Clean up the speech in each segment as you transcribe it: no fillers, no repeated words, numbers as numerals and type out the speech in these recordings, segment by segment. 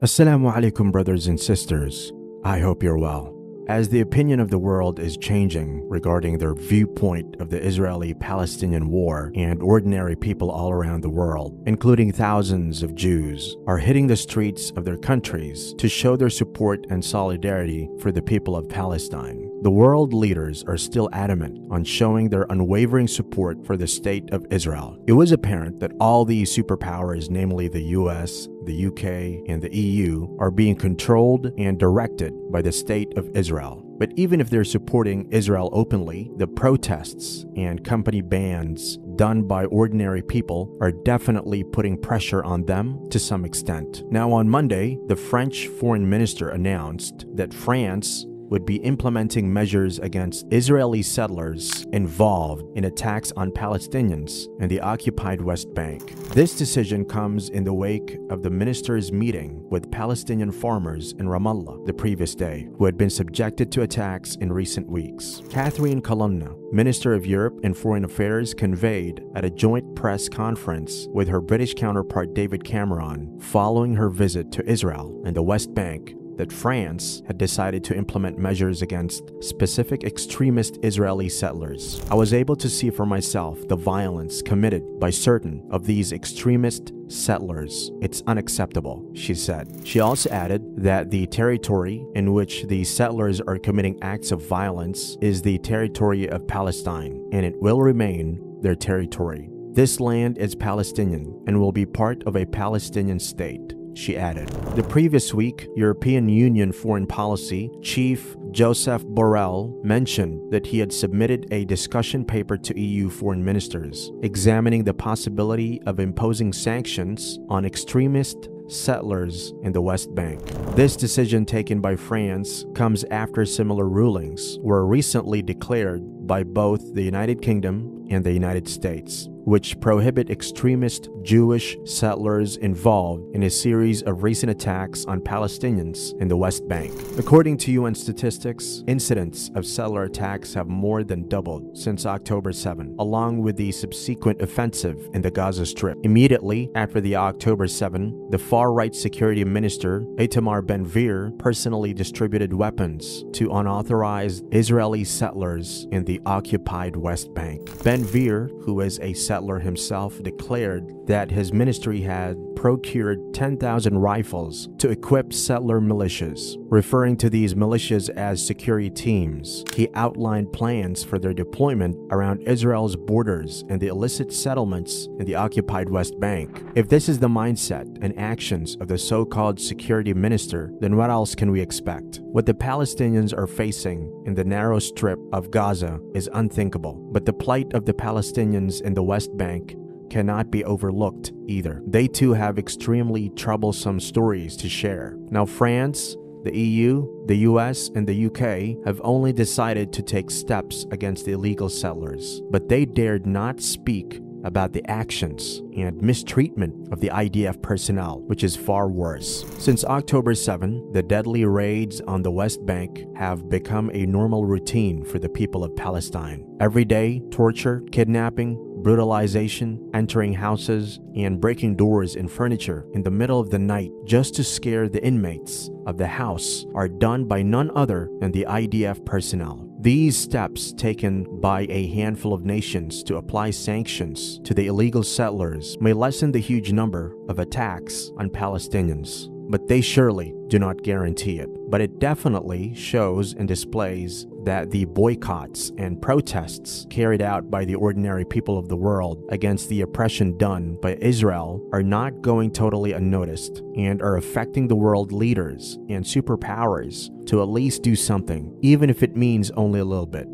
Assalamu alaikum, brothers and sisters. I hope you're well. As the opinion of the world is changing regarding their viewpoint of the Israeli-Palestinian war, and ordinary people all around the world, including thousands of Jews, are hitting the streets of their countries to show their support and solidarity for the people of Palestine, the world leaders are still adamant on showing their unwavering support for the state of Israel. It was apparent that all these superpowers, namely the US, the UK, and the EU, are being controlled and directed by the state of Israel. But even if they're supporting Israel openly, the protests and company bans done by ordinary people are definitely putting pressure on them to some extent. Now, on Monday, the French foreign minister announced that France would be implementing measures against Israeli settlers involved in attacks on Palestinians in the occupied West Bank. This decision comes in the wake of the minister's meeting with Palestinian farmers in Ramallah the previous day, who had been subjected to attacks in recent weeks. Catherine Colonna, Minister of Europe and Foreign Affairs, conveyed at a joint press conference with her British counterpart David Cameron following her visit to Israel and the West Bank that France had decided to implement measures against specific extremist Israeli settlers. I was able to see for myself the violence committed by certain of these extremist settlers. It's unacceptable, she said. She also added that the territory in which the settlers are committing acts of violence is the territory of Palestine, and it will remain their territory. This land is Palestinian and will be part of a Palestinian state, she added. The previous week, European Union Foreign Policy Chief Joseph Borrell mentioned that he had submitted a discussion paper to EU foreign ministers, examining the possibility of imposing sanctions on extremist settlers in the West Bank. This decision taken by France comes after similar rulings were recently declared by both the United Kingdom and the United States, which prohibit extremist Jewish settlers involved in a series of recent attacks on Palestinians in the West Bank. According to UN statistics, incidents of settler attacks have more than doubled since October 7, along with the subsequent offensive in the Gaza Strip. Immediately after the October 7, the far-right security minister Itamar Ben-Gvir personally distributed weapons to unauthorized Israeli settlers in the occupied West Bank. Ben-Gvir, who is a settler himself, declared that his ministry had procured 10,000 rifles to equip settler militias. Referring to these militias as security teams, he outlined plans for their deployment around Israel's borders and the illicit settlements in the occupied West Bank. If this is the mindset and actions of the so-called security minister, then what else can we expect? What the Palestinians are facing in the narrow strip of Gaza is unthinkable, but the plight of the Palestinians in the West Bank cannot be overlooked either. They too have extremely troublesome stories to share. Now, France, the EU, the US, and the UK have only decided to take steps against the illegal settlers, but they dared not speak about the actions and mistreatment of the IDF personnel, which is far worse. Since October 7, the deadly raids on the West Bank have become a normal routine for the people of Palestine. Every day, torture, kidnapping, brutalization, entering houses, and breaking doors and furniture in the middle of the night just to scare the inmates of the house are done by none other than the IDF personnel. These steps taken by a handful of nations to apply sanctions to the illegal settlers may lessen the huge number of attacks on Palestinians, but they surely do not guarantee it. But it definitely shows and displays that the boycotts and protests carried out by the ordinary people of the world against the oppression done by Israel are not going totally unnoticed and are affecting the world leaders and superpowers to at least do something, even if it means only a little bit.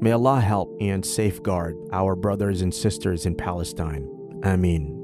May Allah help and safeguard our brothers and sisters in Palestine. Ameen.